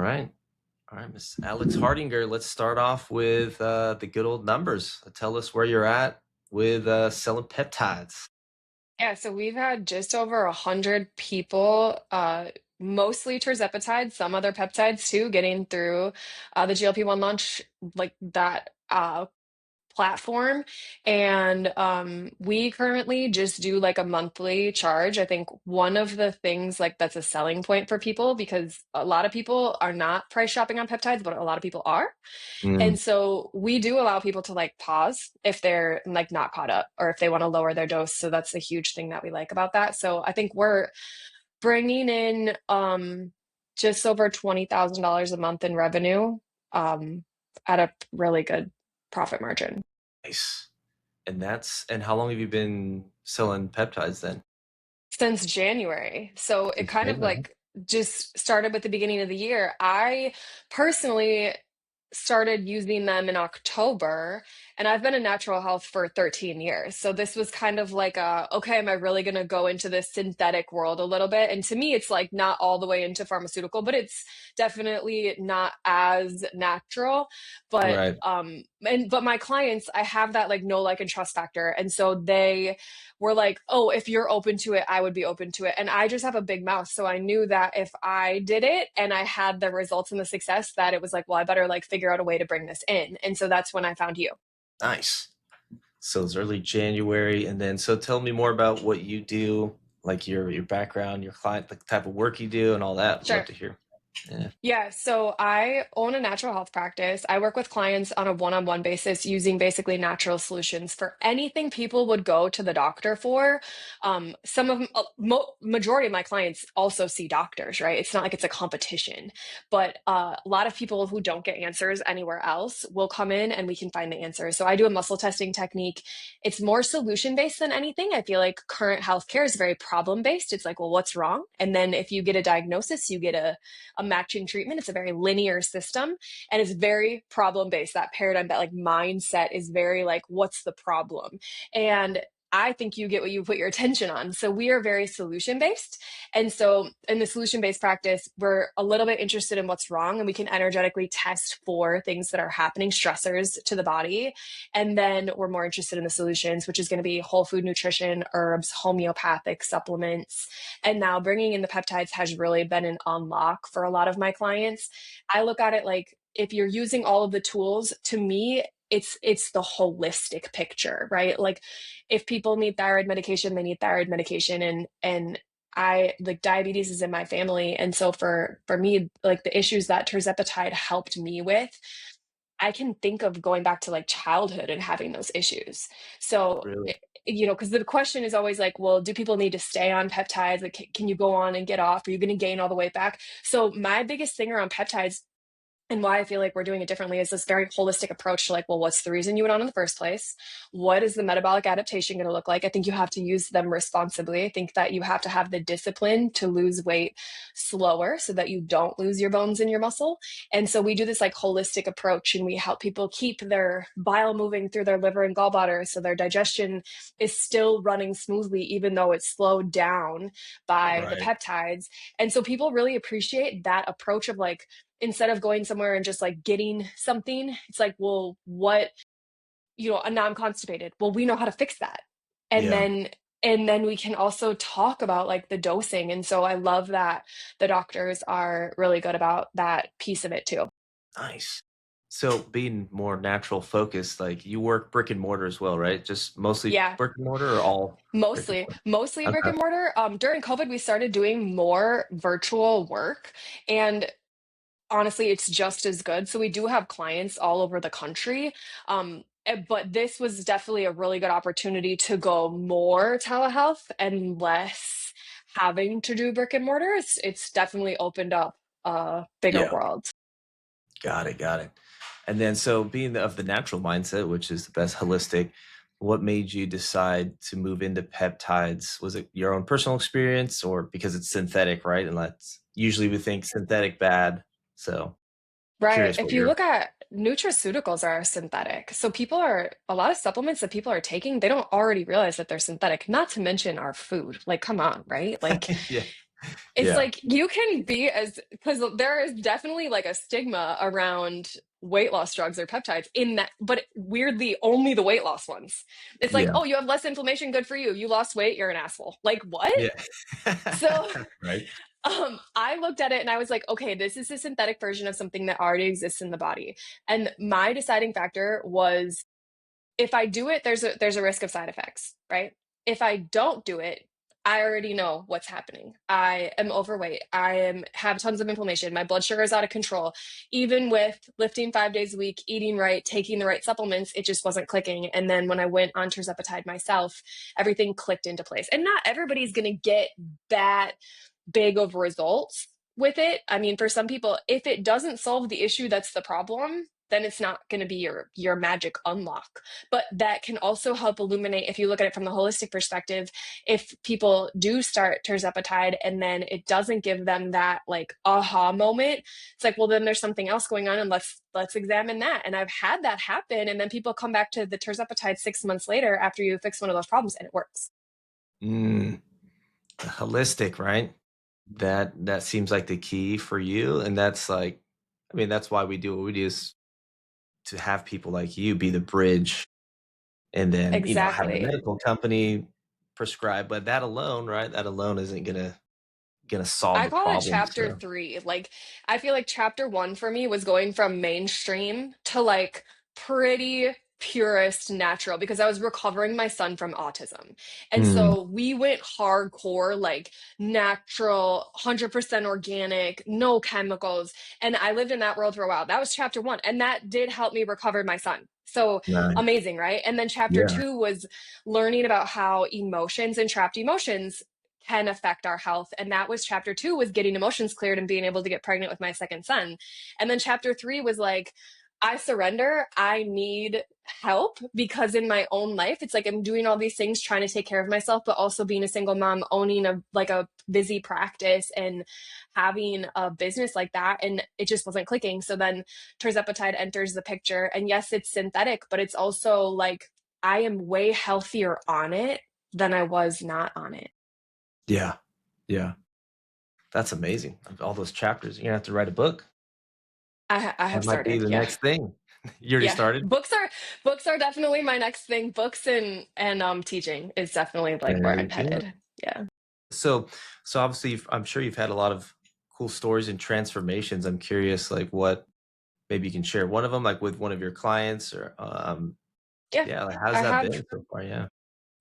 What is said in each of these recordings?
right. All right, Miss Alex Hardinger, let's start off with the good old numbers. Tell us where you're at with selling peptides. Yeah, so we've had just over 100 people, mostly tirzepatide, some other peptides too, getting through the GLP-1 launch, like that platform. And we currently just do like a monthly charge. I think one of the things like that's a selling point for people because a lot of people are not price shopping on peptides, but a lot of people are. Mm, And so we do allow people to like pause if they're like not caught up or if they want to lower their dose. So that's a huge thing that we like about that. So I think we're bringing in just over $20,000 a month in revenue um at a really good profit margin. nice. And how long have you been selling peptides then? Since January. So it Since kind of January. like just started with the beginning of the year. I personally started using them in October, and I've been in natural health for 13 years. So this was kind of like okay, am I really going to go into this synthetic world a little bit? And to me, it's like not all the way into pharmaceutical, but it's definitely not as natural. But Right. but my clients, I have that like know, like, and trust factor. And so they were like, oh, if you're open to it, I would be open to it. And I just have a big mouth. So I knew that if I did it and I had the results and the success, that it was like, well, I better like figure out a way to bring this in. And so that's when I found you. Nice. So it's early January, and then so tell me more about what you do, like your background, your client, the type of work you do, and all that. I'd love Sure. to hear. Yeah. Yeah, so I own a natural health practice. I work with clients on a one-on-one basis using basically natural solutions for anything people would go to the doctor for. Some of majority of my clients also see doctors, right? It's not like it's a competition, but a lot of people who don't get answers anywhere else will come in and we can find the answers. So I do a muscle testing technique. It's more solution-based than anything. I feel like current healthcare is very problem-based. It's like, well, what's wrong? And then if you get a diagnosis, you get a matching treatment. It's a very linear system and it's very problem based. That paradigm, that like mindset is very like, what's the problem? And I think you get what you put your attention on. So we are very solution based. And so in the solution based practice, we're a little bit interested in what's wrong and we can energetically test for things that are happening, stressors to the body. And then we're more interested in the solutions, which is going to be whole food nutrition, herbs, homeopathic supplements, and now bringing in the peptides has really been an unlock for a lot of my clients. I look at it like if you're using all of the tools, to me, it's the holistic picture, right? Like if people need thyroid medication, they need thyroid medication and I like diabetes is in my family. And so for me, like the issues that tirzepatide helped me with, I can think of going back to like childhood and having those issues. So, Really? because the question is always like, well, do people need to stay on peptides? Like, can you go on and get off? Are you going to gain all the weight back? So, my biggest thing around peptides and why I feel like we're doing it differently is this very holistic approach to like, well, what's the reason you went on in the first place? What is the metabolic adaptation going to look like? I think you have to use them responsibly. I think that you have to have the discipline to lose weight slower so that you don't lose your bones and your muscle. And so we do this like holistic approach and we help people keep their bile moving through their liver and gallbladder so their digestion is still running smoothly, even though it's slowed down by the Right. peptides. And so people really appreciate that approach of like, instead of going somewhere and just like getting something, it's like, well, what, now I'm constipated. Well, we know how to fix that. And Yeah. then we can also talk about like the dosing. And so I love that the doctors are really good about that piece of it too. Nice. So being more natural focused, like you work brick and mortar as well, right? Just mostly Yeah, brick and mortar or all brick and mostly brick mortar? and mortar. During COVID, we started doing more virtual work. And honestly, it's just as good. So we do have clients all over the country. But this was definitely a really good opportunity to go more telehealth and less having to do brick and mortar. It's definitely opened up a bigger Yeah. world. Got it, got it. And then so being of the natural mindset, which is the best holistic, what made you decide to move into peptides? Was it your own personal experience or because it's synthetic, right? And that's usually we think synthetic bad. So Right. curious If what you your look at nutraceuticals are synthetic. So a lot of supplements that people are taking, they don't already realize that they're synthetic, not to mention our food. Like, come on, right? Like yeah. It's Yeah. like you can be as, because there is definitely like a stigma around weight loss drugs or peptides in that, but weirdly, only the weight loss ones. It's like, Yeah. oh, you have less inflammation, good for you. You lost weight, you're an asshole. Like, what? Yeah. So Right. I looked at it and I was like, okay, this is a synthetic version of something that already exists in the body. And my deciding factor was, if I do it, there's a risk of side effects, right? If I don't do it, I already know what's happening. I am overweight. Have tons of inflammation. My blood sugar is out of control. Even with lifting 5 days a week, eating right, taking the right supplements, it just wasn't clicking. And then when I went on tirzepatide myself, everything clicked into place. And not everybody's going to get that big of results with it. I mean, for some people, if it doesn't solve the issue that's the problem, then it's not going to be your magic unlock. But that can also help illuminate, if you look at it from the holistic perspective, if people do start tirzepatide and then it doesn't give them that like aha moment, it's like, well, then there's something else going on, and let's examine that. And I've had that happen, and then people come back to the tirzepatide 6 months later after you fix one of those problems, and it works. Mm, holistic, right? That seems like the key for you, and that's like, I mean, that's why we do what we do, is to have people like you be the bridge, and then, have the Exactly. medical company prescribe, but that alone, right? That alone isn't gonna solve I the call it problem, chapter so. three. Like, I feel like chapter one for me was going from mainstream to like pretty purist natural, because I was recovering my son from autism. And Mm, so we went hardcore, like natural, 100% organic, no chemicals. And I lived in that world for a while. That was chapter one. And that did help me recover my son. So nice. amazing, right? And then chapter Yeah. two was learning about how emotions and trapped emotions can affect our health. And that was chapter two, was getting emotions cleared and being able to get pregnant with my second son. And then chapter three was like, I surrender. I need help, because in my own life, it's like I'm doing all these things trying to take care of myself, but also being a single mom, owning a busy practice and having a business like that. And it just wasn't clicking. So then tirzepatide enters the picture. And yes, it's synthetic, but it's also like I am way healthier on it than I was not on it. Yeah. Yeah. That's amazing. All those chapters. You're gonna have to write a book. I That have might be started. the Yeah. next thing. You already Yeah. started? Books are definitely my next thing. Books and teaching is definitely like where Very I'm good. headed. Yeah. So so obviously, I'm sure you've had a lot of cool stories and transformations. I'm curious, like, what maybe you can share one of them, like, with one of your clients, or, Yeah. yeah, like, how's I that have been so far? Yeah.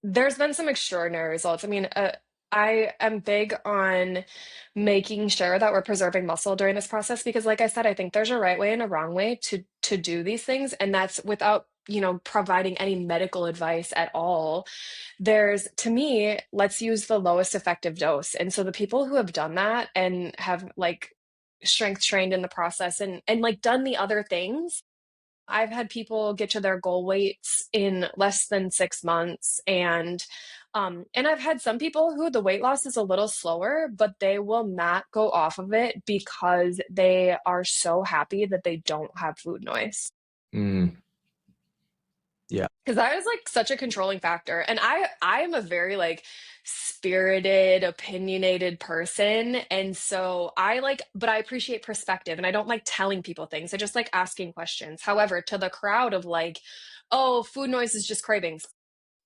There's been some extraordinary results. I mean, I am big on making sure that we're preserving muscle during this process, because, like I said, I think there's a right way and a wrong way to do these things, and that's without providing any medical advice at all. There's, to me, let's use the lowest effective dose. And so the people who have done that and have like strength trained in the process and like done the other things, I've had people get to their goal weights in less than 6 months. And I've had some people who the weight loss is a little slower, but they will not go off of it because they are so happy that they don't have food noise. Mm, yeah. Because that is like such a controlling factor. And I am a very like spirited, opinionated person. And so I like, but I appreciate perspective, and I don't like telling people things. I just like asking questions. However, to the crowd of like, oh, food noise is just cravings,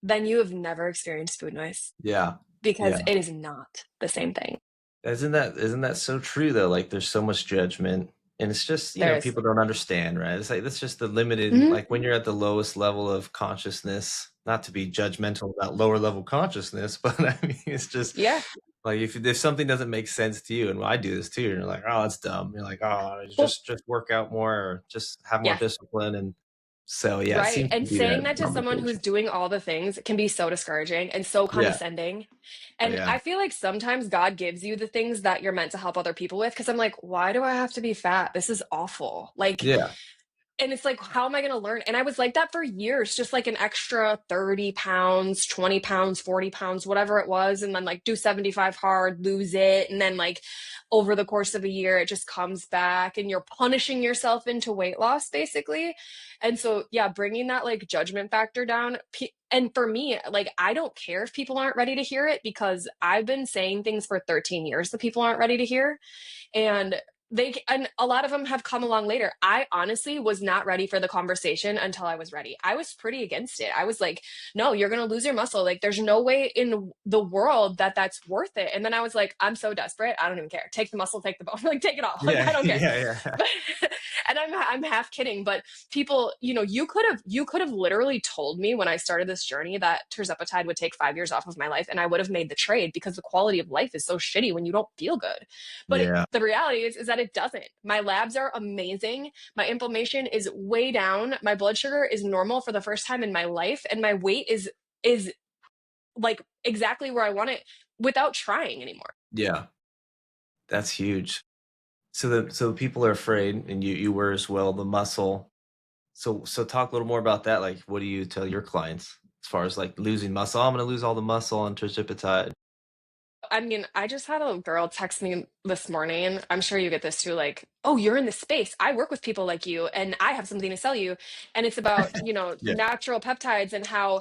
then you have never experienced food noise, Yeah. because Yeah. it is not the same thing. Isn't that so true though? Like, there's so much judgment, and it's just, There is. people don't understand, right? It's like, that's just the limited, Mhm. like, when you're at the lowest level of consciousness, not to be judgmental about lower level consciousness, but I mean, it's just Yeah. like, if something doesn't make sense to you, and I do this too, and you're like, oh, it's dumb. You're like, oh, Well, just work out more, or just have more yeah. discipline. And so, yeah, it Right. seems to And be that saying that to someone who's conversation. doing all the things can be so discouraging and so Yeah. condescending. Oh, And yeah. I feel like sometimes God gives you the things that you're meant to help other people with. Cause I'm like, why do I have to be fat? This is awful. Like, Yeah. and it's like, how am I going to learn? And I was like that for years, just like an extra 30 pounds, 20 pounds, 40 pounds, whatever it was. And then like do 75 hard, lose it. And then like over the course of a year, it just comes back and you're punishing yourself into weight loss basically. And so, yeah, bringing that like judgment factor down. And for me, like, I don't care if people aren't ready to hear it because I've been saying things for 13 years that people aren't ready to hear. And a lot of them have come along later. I honestly was not ready for the conversation until I was ready. I was pretty against it. I was like, no, you're going to lose your muscle. Like there's no way in the world that that's worth it. And then I was like, I'm so desperate. I don't even care. Take the muscle, take the bone, like take it all. Like Yeah, I don't care. yeah, yeah. But and I'm half kidding, but people, you could have literally told me when I started this journey that tirzepatide would take 5 years off of my life and I would have made the trade because the quality of life is so shitty when you don't feel good. But Yeah. the reality is that it doesn't. My labs are amazing. My inflammation is way down. My blood sugar is normal for the first time in my life, and my weight is like exactly where I want it without trying anymore. Yeah. That's huge. So people are afraid, and you were as well, the muscle. So talk a little more about that. Like, what do you tell your clients as far as like losing muscle? I'm gonna lose all the muscle on tirzepatide. I mean, I just had a girl text me this morning. I'm sure you get this too, like, oh, you're in this space. I work with people like you and I have something to sell you. And it's about, Yeah. natural peptides and how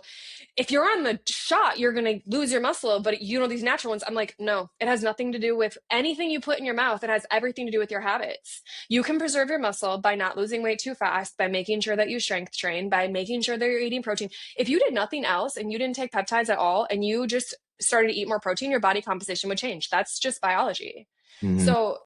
if you're on the shot, you're going to lose your muscle, but these natural ones. I'm like, no, it has nothing to do with anything you put in your mouth. It has everything to do with your habits. You can preserve your muscle by not losing weight too fast, by making sure that you strength train, by making sure that you're eating protein. If you did nothing else and you didn't take peptides at all and you just started to eat more protein, your body composition would change. That's just biology. Mhm. So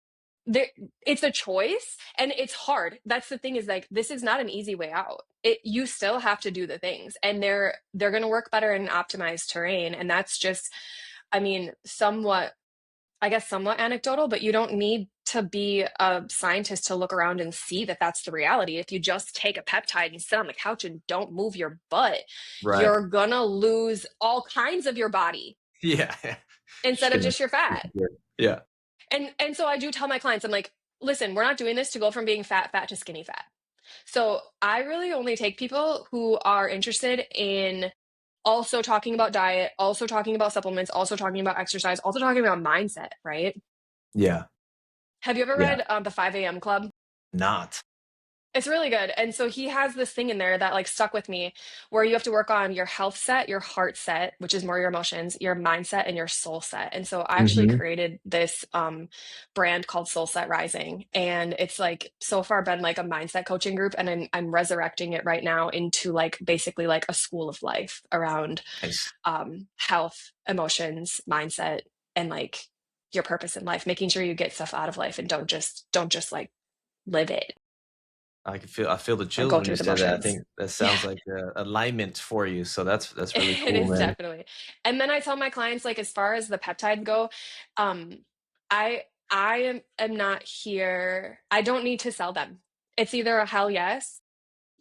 there, it's a choice and it's hard. That's the thing is like this is not an easy way out. You still have to do the things and they're going to work better in optimized terrain and that's just I mean somewhat anecdotal, but you don't need to be a scientist to look around and see that that's the reality. If you just take a peptide and sit on the couch and don't move your butt, Right. you're gonna lose all kinds of your body Yeah. instead of Sure. just your fat. Yeah. And so I do tell my clients, I'm like, listen, we're not doing this to go from being fat to skinny fat. So I really only take people who are interested in also talking about diet, also talking about supplements, also talking about exercise, also talking about mindset, right? Yeah. Have you ever Yeah. read the 5 a.m. Club? Not. It's really good. And so he has this thing in there that like stuck with me where you have to work on your health set, your heart set, which is more your emotions, your mindset, and your soul set. And so I actually Mhm. created this brand called Soul Set Rising. And it's like so far been like a mindset coaching group. And I'm resurrecting it right now into like basically like a school of life around Nice. health, emotions, mindset, and like your purpose in life, making sure you get stuff out of life and don't just like live it I feel the or chills go when you through the said that. I motions. think that Yeah, sounds like alignment for you. So that's really it cool, is man. definitely. And then I tell my clients, like, as far as the peptides go, um, I am not here. I don't need to sell them. It's either a hell yes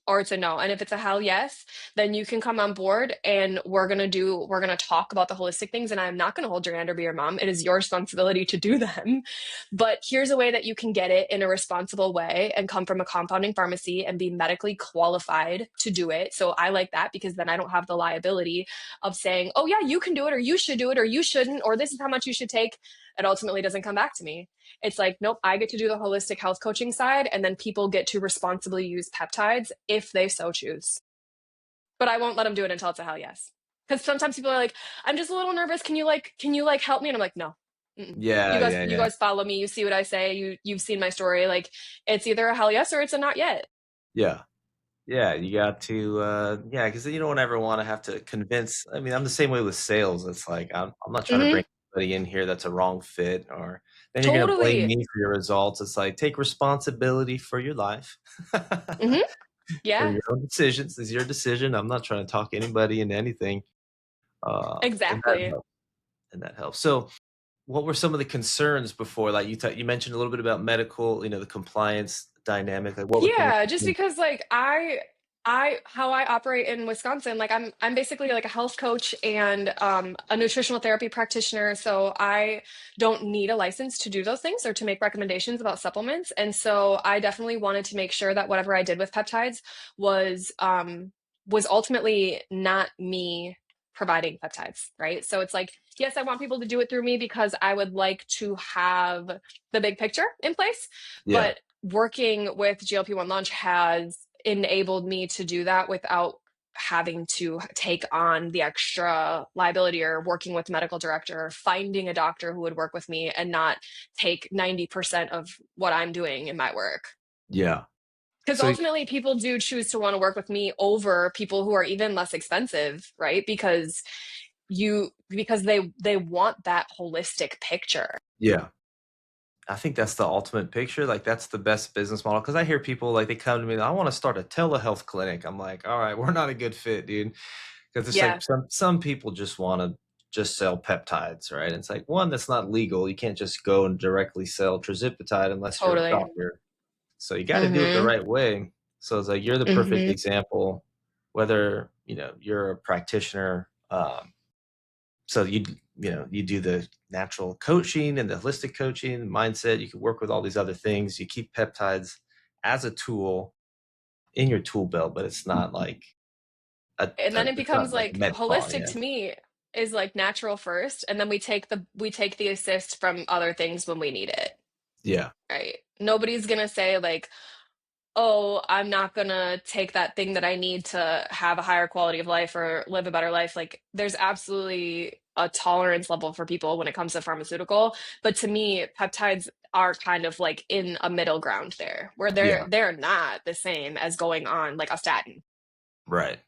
or it's a no. And if it's a hell yes, then you can come on board and we're gonna talk about the holistic things. And I'm not gonna hold your hand or be your mom. It is your responsibility to do them. But here's a way that you can get it in a responsible way and come from a compounding pharmacy and be medically qualified to do it. So I like that because then I don't have the liability of saying, oh yeah, you can do it, or you should do it, or you shouldn't, or this is how much you should take. It ultimately doesn't come back to me. It's like, nope, I get to do the holistic health coaching side, and then people get to responsibly use peptides if they so choose. But I won't let them do it until it's a hell yes. Because sometimes people are like, I'm just a little nervous. Can you like help me? And I'm like, no. Mm-mm. You Yeah, guys, yeah, you yeah. guys follow me. You see what I say. You've seen my story. Like, it's either a hell yes or it's a not yet. Yeah. Yeah, you got to, yeah, because you don't ever want to have to convince. I mean, I'm the same way with sales. It's like I'm not trying to Mm-hmm. bring anybody in here that's a wrong fit, or then you're gonna blame Totally. me for your results. It's like take responsibility for your life, Mm-hmm. for Yeah. your own decisions. It's your decision. I'm not trying to talk anybody into anything, and that Exactly. helps. And that helps. So, what were some of the concerns before? Like you mentioned a little bit about medical, the compliance dynamic. Like, what were some of Yeah. the Just things? because like How I operate in Wisconsin, like I'm basically like a health coach and a nutritional therapy practitioner. So I don't need a license to do those things or to make recommendations about supplements. And so I definitely wanted to make sure that whatever I did with peptides was was ultimately not me providing peptides, right? So it's like, yes, I want people to do it through me because I would like to have the big picture in place, Yeah. but working with GLP-1 launch has enabled me to do that without having to take on the extra liability or working with medical director, or finding a doctor who would work with me and not take 90% of what I'm doing in my work. Yeah. Because So ultimately people do choose to want to work with me over people who are even less expensive, right? Because they want that holistic picture. yeah, I think that's the ultimate picture. Like that's the best business model. Cause I hear people like they come to me, I want to start a telehealth clinic. I'm like, all right, we're not a good fit, dude. Cause it's like Yeah, some people just want to just sell peptides, right? It's like one that's not legal. You can't just go and directly sell trizipatide unless you're a totally. doctor. So you got to do it the Mhm. right way. So it's like you're the perfect Mhm. example, whether you're a practitioner. So you do the natural coaching and the holistic coaching mindset. You can work with all these other things. You keep peptides as a tool in your tool belt, but it's not like And then it it's becomes not like a like med spa. holistic Yeah, to me is like natural first, and then we take the assist from other things when we need it, yeah, right? Nobody's gonna say like, oh, I'm not gonna take that thing that I need to have a higher quality of life or live a better life. Like, there's absolutely a tolerance level for people when it comes to pharmaceutical. But to me, peptides are kind of like in a middle ground there, where yeah, they're not the same as going on like a statin. right.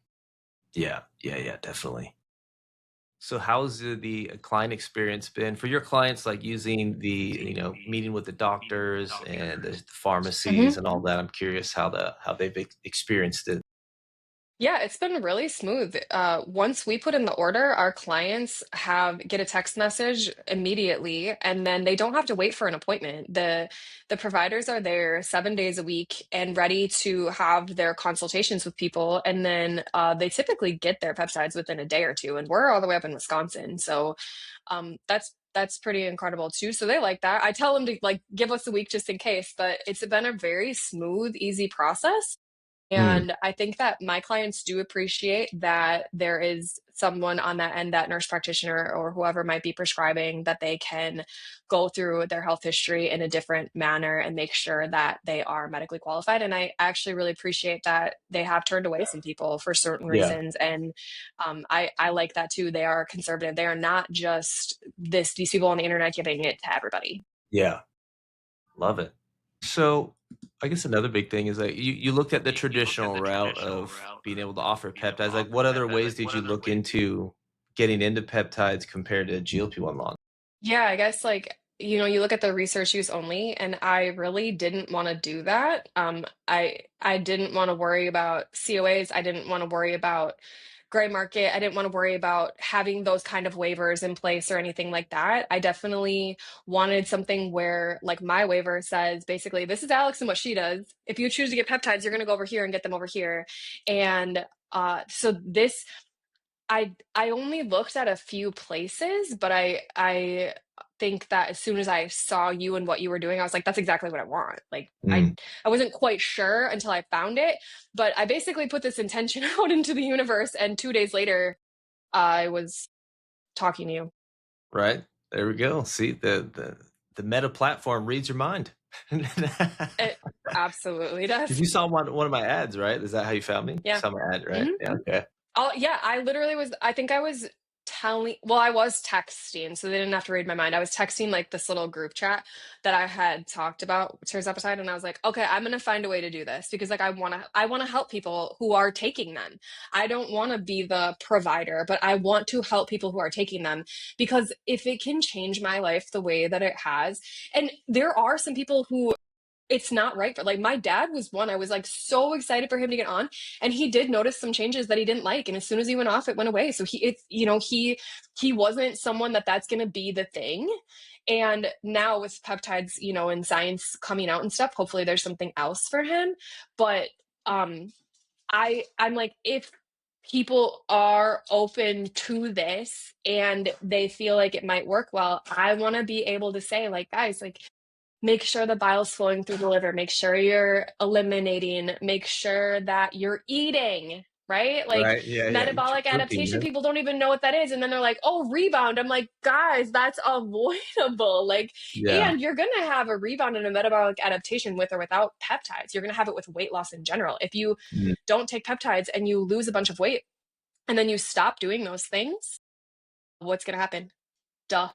Yeah, yeah, yeah, definitely. So how's the client experience been for your clients, like using the, meeting with the doctors and the pharmacies and all that? I'm curious how they've experienced it. Yeah, it's been really smooth. Once we put in the order, our clients have get a text message immediately, and then they don't have to wait for an appointment. The providers are there 7 days a week and ready to have their consultations with people, and then they typically get their peptides within a day or two. And we're all the way up in Wisconsin, so that's pretty incredible too. So they like that. I tell them to like give us a week just in case, but it's been a very smooth, easy process. Mm, And I think that my clients do appreciate that there is someone on that end, that nurse practitioner or whoever might be prescribing, that they can go through their health history in a different manner and make sure that they are medically qualified. And I actually really appreciate that they have turned away some people for certain yeah, reasons. And I like that too. They are conservative. They are not just these people on the internet giving it to everybody. yeah, love it. So I guess another big thing is that you looked at the traditional route of being able to offer peptides. Like what other ways did you look into getting into peptides compared to GLP-1 launch? Yeah, I guess like, you look at the research use only, and I really didn't want to do that. I didn't want to worry about COAs. I didn't want to worry about gray market. I didn't want to worry about having those kind of waivers in place or anything like that. I definitely wanted something where like my waiver says basically this is Alex and what she does. If you choose to get peptides, you're going to go over here and get them over here. And so this I only looked at a few places, but I think that as soon as I saw you and what you were doing, I was like, that's exactly what I want. Like Mm, I wasn't quite sure until I found it, but I basically put this intention out into the universe, and 2 days later, I was talking to you. right. There we go. See the meta platform reads your mind. It absolutely does. Because you saw one of my ads, right? Is that how you found me? You Yeah. saw my ad, right? Mhm. Yeah. Okay. Oh, yeah, I literally was I think I was I was texting, so they didn't have to read my mind. I was texting like this little group chat that I had talked about tirzepatide, and I was like, okay, I'm gonna find a way to do this because like I wanna help people who are taking them. I don't wanna be the provider, but I want to help people who are taking them because if it can change my life the way that it has, and there are some people who it's not right for like my dad was one. I was like so excited for him to get on, and he did notice some changes that he didn't like, and as soon as he went off it went away. So he wasn't someone that's going to be the thing. And now with peptides, and science coming out and stuff, hopefully there's something else for him. But um I'm like, if people are open to this and they feel like it might work well, I want to be able to say, like, guys, like, make sure the bile's flowing through the liver, make sure you're eliminating, make sure that you're eating, right? Like, Right. Yeah. Yeah. Eat your metabolic protein, adaptation, man. people don't even know what that is. And then they're like, oh, rebound. I'm like, guys, that's avoidable. Like, Yeah. and you're going to have a rebound in a metabolic adaptation with or without peptides. You're going to have it with weight loss in general. If you Mm. don't take peptides and you lose a bunch of weight and then you stop doing those things, what's going to happen? Duh.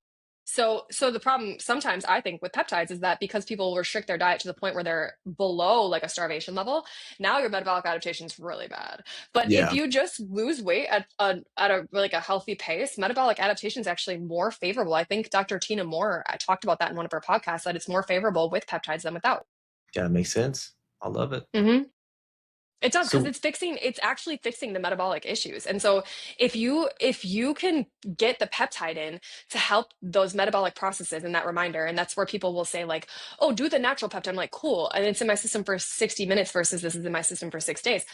So the problem sometimes I think with peptides is that because people restrict their diet to the point where they're below like a starvation level, now your metabolic adaptation is really bad. But if Yeah. you just lose weight at a like a healthy pace, metabolic adaptation is actually more favorable. I think Dr. Tina Moore, I talked about that in one of her podcasts, that it's more favorable with peptides than without. Yeah. Makes sense. I love it. Mm-hmm. It does, because So it's actually fixing the metabolic issues. And so if you can get the peptide in to help those metabolic processes and that reminder, and that's where people will say like, oh, do the natural peptide. I'm like, cool. And it's in my system for 60 minutes versus this is in my system for 6 days.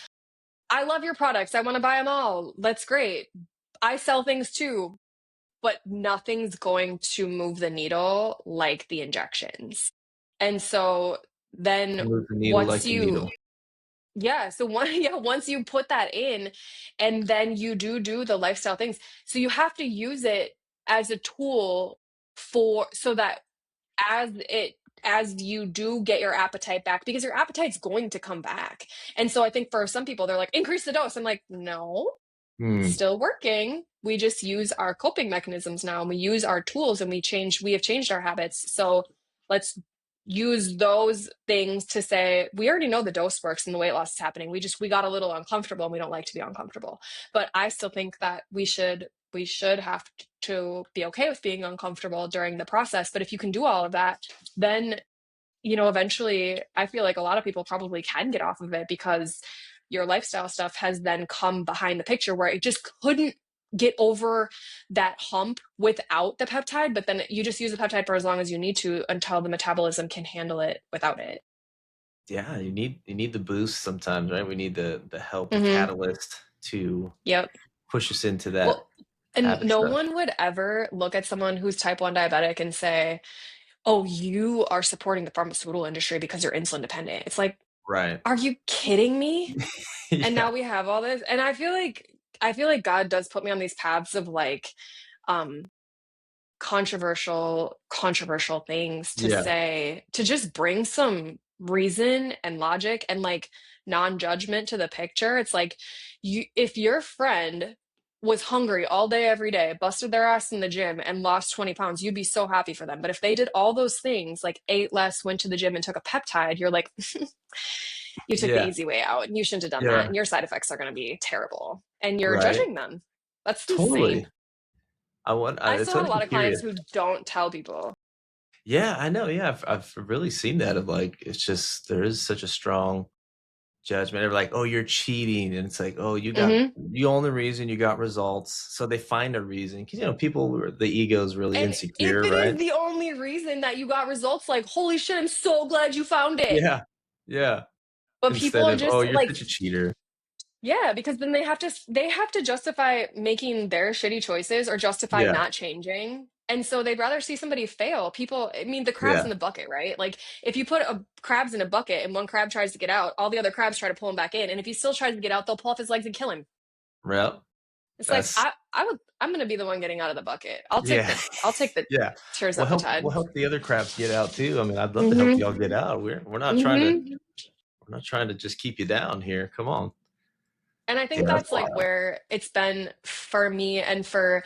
I love your products. I want to buy them all. That's great. I sell things too, but nothing's going to move the needle like the injections. And so then move the needle once like the you needle. yeah, so once you put that in and then you do the lifestyle things. So you have to use it as a tool for so that as you do get your appetite back, because your appetite's going to come back. And so I think for some people they're like, increase the dose. I'm like, no, Hmm. still working. We just use our coping mechanisms now, and we use our tools, and we have changed our habits. So let's use those things to say, we already know the dose works and the weight loss is happening. We got a little uncomfortable and we don't like to be uncomfortable. But I still think that we should have to be okay with being uncomfortable during the process. But if you can do all of that, then eventually I feel like a lot of people probably can get off of it, because your lifestyle stuff has then come behind the picture where it just couldn't get over that hump without the peptide, but then you just use the peptide for as long as you need to until the metabolism can handle it without it. Yeah. You need the boost sometimes, right? We need the help, the Mm-hmm. catalyst to Yep. push us into that Well, and habit no stuff. one would ever look at someone who's type 1 diabetic and say, oh, you are supporting the pharmaceutical industry because you're insulin dependent. It's like, Right. are you kidding me? And Yeah. now we have all this, and I feel like God does put me on these paths of like um controversial things to Yeah. say, to just bring some reason and logic and like non-judgment to the picture. It's like, if your friend was hungry all day every day, busted their ass in the gym and lost 20 pounds, you'd be so happy for them. But if they did all those things, like ate less, went to the gym and took a peptide, you're like, you took the Yeah. easy way out and you shouldn't have done that, Yeah. and your side effects are going to be terrible, and you're Right. judging them. That's insane. Totally. I It's still have a always lot of clients curious. who don't tell people. Yeah, I know. Yeah, I've really seen that of like it's just there is such a strong judgment. They're like, "Oh, you're cheating," and it's like, "Oh, you got Hmm. the only reason you got results." So they find a reason because people the ego is really And if insecure, it right? is the only reason that you got results, like, holy shit, I'm so glad you found it. Yeah, yeah. But people Instead are of, "Oh, just you're like, such a cheater." yeah, because then they have to justify making their shitty choices or justify Yeah, not changing. And so they'd rather see somebody fail. People, I mean, the crabs yeah. in the bucket, right? Like, if you put crabs in a bucket and one crab tries to get out, all the other crabs try to pull him back in. And if he still tries to get out, they'll pull off his legs and kill him. Well, It's like, that's I'm gonna be the one getting out of the bucket. I'll take yeah, the yeah. We'll tirzepatide. help the other crabs get out too. I mean, I'd love to help Hmm. y'all get out. Hmm. We're not trying to just keep you down here. Come on. And I Yeah, think that's that's like wild. where it's been for me, and for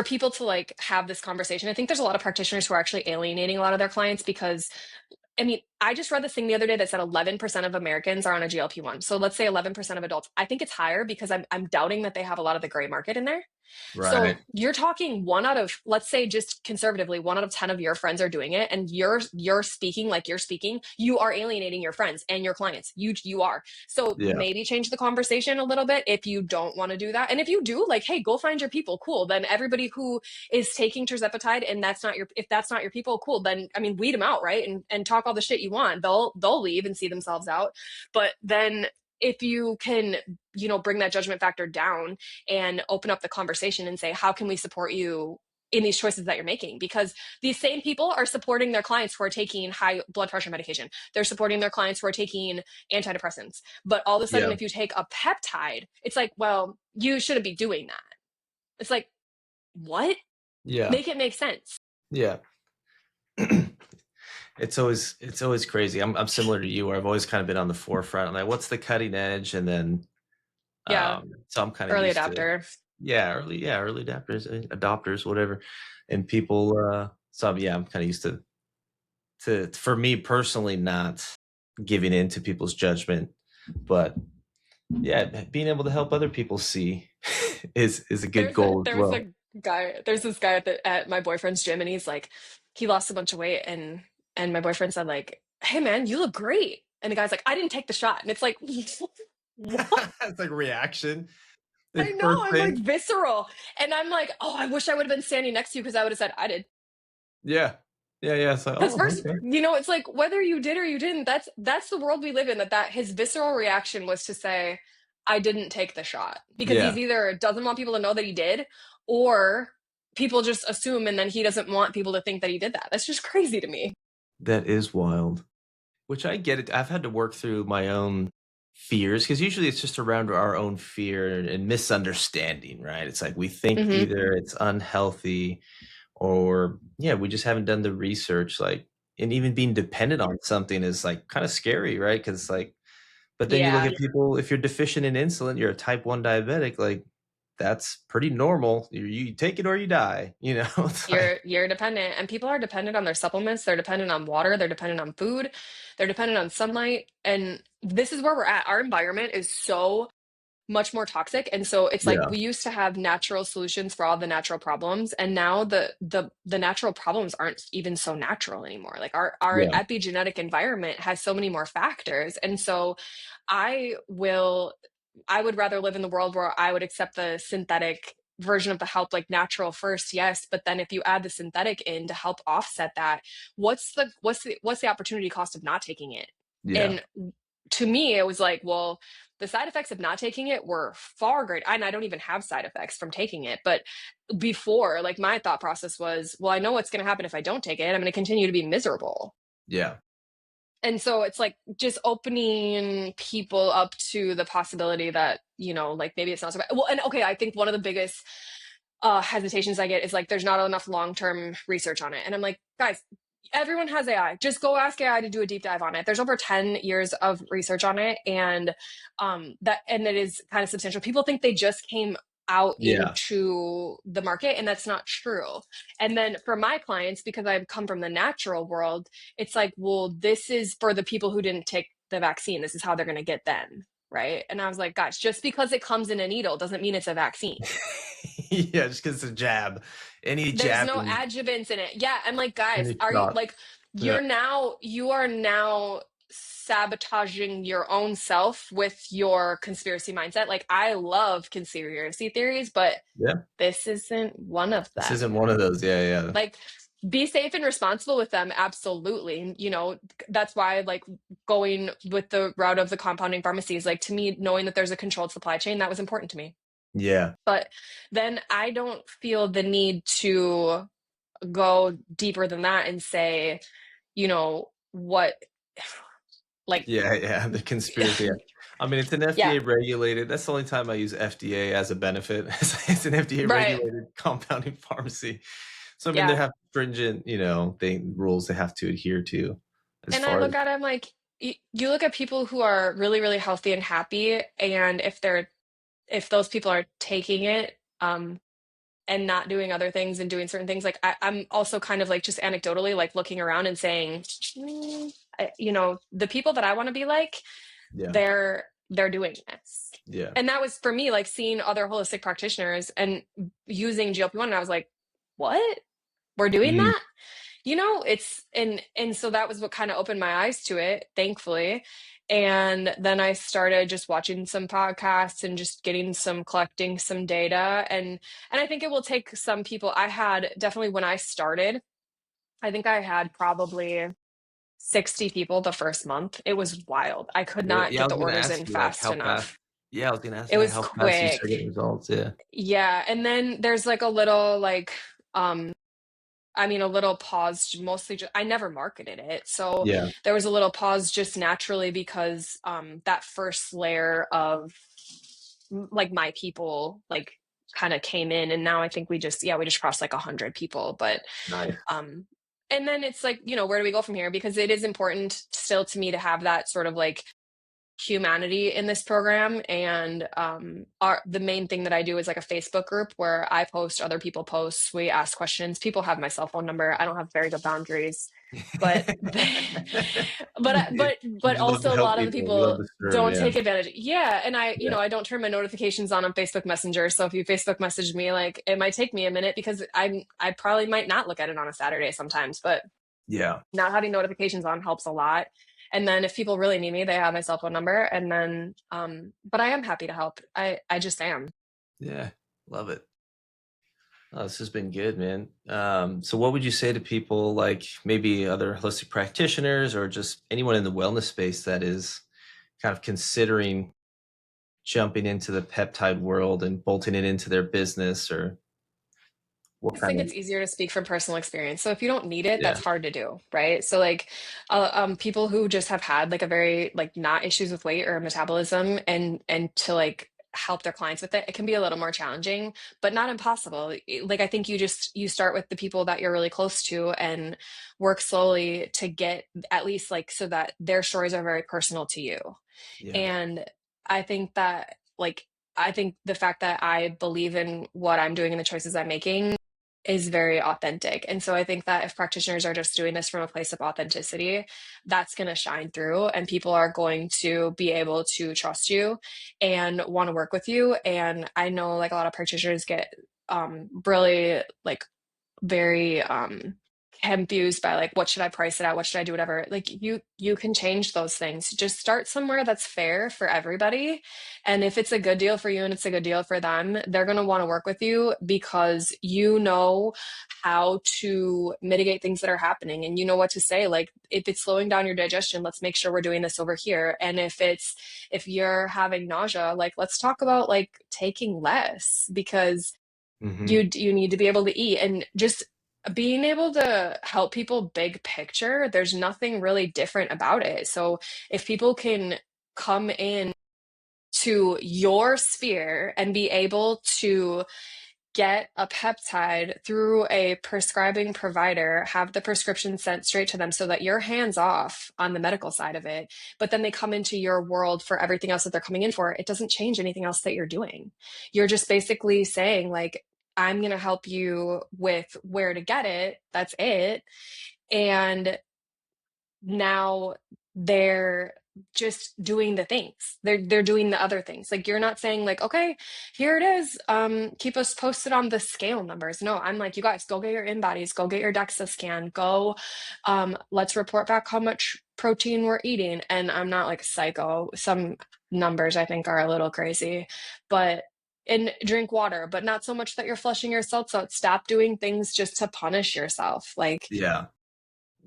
people to like have this conversation. I think there's a lot of practitioners who are actually alienating a lot of their clients, because I mean, I just read this thing the other day that said 11% of Americans are on a GLP-1. So let's say 11% of adults. I think it's higher, because I'm doubting that they have a lot of the gray market in there. So Right. you're talking one out of, let's say just conservatively, 1 out of 10 of your friends are doing it, and you're speaking like you're speaking. You are alienating your friends and your clients. You are. So Yeah. maybe change the conversation a little bit if you don't want to do that. And if you do, like, hey, go find your people. Cool. Then everybody who is taking tirzepatide and if that's not your people, cool. Then I mean, weed them out, right? And talk all the shit you want. They'll leave and see themselves out. But then if you can, bring that judgment factor down and open up the conversation and say, how can we support you in these choices that you're making? Because these same people are supporting their clients who are taking high blood pressure medication. They're supporting their clients who are taking antidepressants. But all of a sudden, Yeah. if you take a peptide, it's like, well, you shouldn't be doing that. It's like, what? Yeah. Make it make sense. Yeah. It's always crazy. I'm similar to you where I've always kind of been on the forefront. I'm like, what's the cutting edge? And then Yeah. so I'm kind of Early used to, adapter. early adapters, adopters, whatever. And people so yeah, I'm kind of used to for me personally not giving in to people's judgment. But yeah, being able to help other people see is a good There's a goal as there was well. a there's this guy at my boyfriend's gym, and he's like, he lost a bunch of weight, and my boyfriend said like, "Hey man, you look great." And the guy's like, "I didn't take the shot." And it's like, what? It's like reaction. I The know, first I'm like thing. visceral. And I'm like, "Oh, I wish I would have been standing next to you because I would have said I did." Yeah. Yeah, yeah. It's like, Because oh, first, okay. it's like whether you did or you didn't, that's the world we live in, that his visceral reaction was to say, I didn't take the shot. Because Yeah. he's either doesn't want people to know that he did, or people just assume and then he doesn't want people to think that he did that. That's just crazy to me. That is wild. Which I get it. I've had to work through my own fears because usually it's just around our own fear and misunderstanding, right? It's like we think Hmm. either it's unhealthy or yeah, we just haven't done the research. Like, and even being dependent on something is like kind of scary, right? Because like, but then you look Yeah. at people, if you're deficient in insulin, you're a type 1 diabetic, like that's pretty normal. You take it or you die, you know? It's like, You're dependent, and people are dependent on their supplements, they're dependent on water, they're dependent on food, they're dependent on sunlight. And this is where we're at. Our environment is so much more toxic, and so it's like yeah, we used to have natural solutions for all the natural problems, and now the natural problems aren't even so natural anymore. Like our yeah, epigenetic environment has so many more factors. And so i will I would rather live in the world where I would accept the synthetic version of the help, like natural first, yes, but then if you add the synthetic in to help offset that, what's the opportunity cost of not taking it? yeah, And to me, it was like, well, the side effects of not taking it were far greater. And I don't even have side effects from taking it. But before, like my thought process was, well, I know what's going to happen if I don't take it. I'm going to continue to be miserable. yeah, And so it's like just opening people up to the possibility that, like maybe it's not so bad. Well, and okay, I think one of the biggest hesitations I get is like, there's not enough long-term research on it. And I'm like, guys, everyone has AI. Just go ask AI to do a deep dive on it. There's over 10 years of research on it. And it is kind of substantial. People think they just came out yeah, into the market, and that's not true. And then for my clients, because I've come from the natural world, it's like, well, this is for the people who didn't take the vaccine. This is how they're going to get them. Right. And I was like, gosh, just because it comes in a needle doesn't mean it's a vaccine. yeah. Just because it's a jab, any There's jab no adjuvants in it. Yeah, I'm like, guys, any are you shot. like, Yeah, you are now sabotaging your own self with your conspiracy mindset. Like, I love conspiracy theories, but yeah. this isn't one of This isn't them. one of those. Yeah, yeah, Like, be safe and responsible with them, absolutely. That's why, like, going with the route of the compounding pharmacies, like, to me, knowing that there's a controlled supply chain, that was important to me. yeah, But then I don't feel the need to go deeper than that and say, what, like, yeah, yeah. The conspiracy. Yeah. I mean, it's an yeah, FDA regulated. That's the only time I use FDA as a benefit. It's an FDA right. regulated compounding pharmacy. So I mean, they Yeah. have stringent, rules they have to adhere to as And I far as look at it, I'm like, you look at people who are really, really healthy and happy, and if those people are taking it, and not doing other things and doing certain things, like I'm also kind of like just anecdotally like looking around and saying, the people that I want to be like, yeah, they're doing this. yeah, And that was for me, like seeing other holistic practitioners and using GLP-1, and I was like, what? We're doing mhm, that? It's and so that was what kind of opened my eyes to it, thankfully. And then I started just watching some podcasts and just collecting some data. And I think it will take some people. I had definitely, when I started, I think I had probably 60 people the first month. It was wild. I could Really? not Yeah, I get was the gonna orders ask in you, like, fast how fast. enough. Yeah, I was gonna ask It you, like, was how fast you start quick. getting results, yeah. Yeah, and then there's like a little like I mean, a little pause, mostly just, I never marketed it. So Yeah, there was a little pause just naturally because that first layer of like my people like kind of came in, and now I think we just crossed like 100 people. But nice. um and then it's like, where do we go from here? Because it is important still to me to have that sort of like humanity in this program. And the main thing that I do is like a Facebook group where I post, other people post, we ask questions. People have my cell phone number. I don't have very good boundaries, but You but you love to also a help lot of the people, you love people to serve, don't yeah, take advantage. Yeah, and yeah, I don't turn my notifications on Facebook Messenger. So if you Facebook message me, like it might take me a minute because I probably might not look at it on a Saturday sometimes, but yeah, not having notifications on helps a lot. And then if people really need me, they have my cell phone number. And then, but I am happy to help. I just am. yeah, love it. Oh, this has been good, man. So what would you say to people like maybe other holistic practitioners or just anyone in the wellness space that is kind of considering jumping into the peptide world and bolting it into their business or what I kind think of, it's easier to speak from personal experience. So if you don't need it, yeah, that's hard to do, right? So like, people who just have had like a very like not issues with weight or metabolism, and to like help their clients with it, it can be a little more challenging, but not impossible. Like I think you start with the people that you're really close to and work slowly to get at least like so that their stories are very personal to you. yeah, And I think that like I think the fact that I believe in what I'm doing and the choices I'm making is very authentic. And so I think that if practitioners are just doing this from a place of authenticity, that's going to shine through and people are going to be able to trust you and want to work with you. And I know like a lot of practitioners get really like very confused by like what should I price it at, what should I do, whatever. Like you can change those things. Just start somewhere that's fair for everybody, and if it's a good deal for you and it's a good deal for them, they're going to want to work with you because you know how to mitigate things that are happening, and you know what to say. Like if it's slowing down your digestion, let's make sure we're doing this over here. And if you're having nausea, like let's talk about like taking less because hmm, you need to be able to eat. And just being able to help people big picture, there's nothing really different about it. So if people can come in to your sphere and be able to get a peptide through a prescribing provider, have the prescription sent straight to them so that you're hands off on the medical side of it, but then they come into your world for everything else that they're coming in for, it doesn't change anything else that you're doing. You're just basically saying, like, I'm going to help you with where to get it. That's it. And now they're just doing the things, they're doing the other things. Like you're not saying like, okay, here it is, keep us posted on the scale numbers. No, I'm like, you guys go get your in bodies, go get your DEXA scan, go, let's report back how much protein we're eating. And I'm not like psycho, some numbers I think are a little crazy, but and drink water, but not so much that you're flushing yourself out. Stop doing things just to punish yourself. Like, yeah,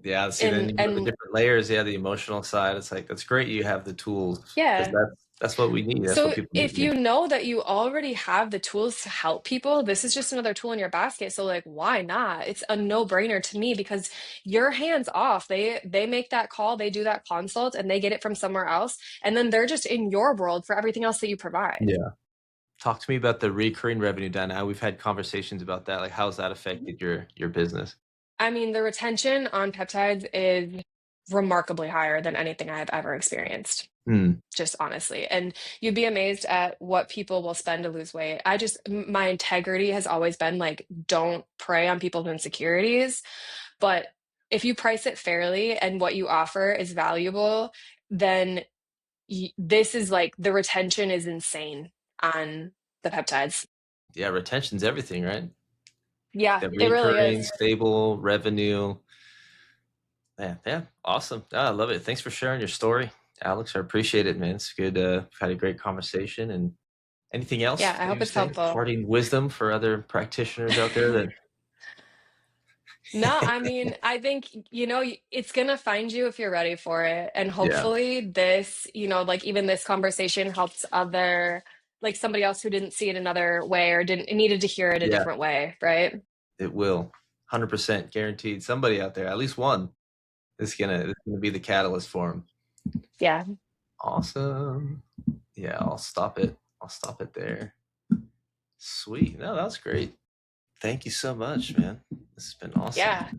yeah. See, then you go the and different layers. Yeah, the emotional side. It's like that's great. You have the tools because yeah. that's what we need. That's what So people if need. you know that you already have the tools to help people, this is just another tool in your basket. So like, why not? It's a no-brainer to me because you're hands off. They make that call, they do that consult, and they get it from somewhere else, and then they're just in your world for everything else that you provide. Yeah. Talk to me about the recurring revenue done. Now we've had conversations about that. Like, how's that affected your business? I mean, the retention on peptides is remarkably higher than anything I've ever experienced. Hmm. Just honestly. And you'd be amazed at what people will spend to lose weight. My integrity has always been like, don't prey on people's insecurities. But if you price it fairly and what you offer is valuable, then this is like the retention is insane on the peptides. Yeah, retention's everything, right? Yeah, Yeah, it really recurring, is. stable revenue. Yeah, yeah, awesome. I love it. Thanks for sharing your story, Alex. I appreciate it, man. It's good. We've had a great conversation. And anything else Yeah, I that hope you it's say? helpful. Parting wisdom for other practitioners out there that No, I mean, I think, it's gonna find you if you're ready for it. And Yeah. hopefully this, like even this conversation helps like somebody else who didn't see it another way or didn't needed to hear it a Yeah, different way, right? it will. 100% guaranteed. Somebody out there, at least one, is gonna be the catalyst for them. Yeah. Awesome. Yeah, I'll stop it. I'll stop it there. Sweet. No, that was great. Thank you so much, man. This has been awesome. Yeah.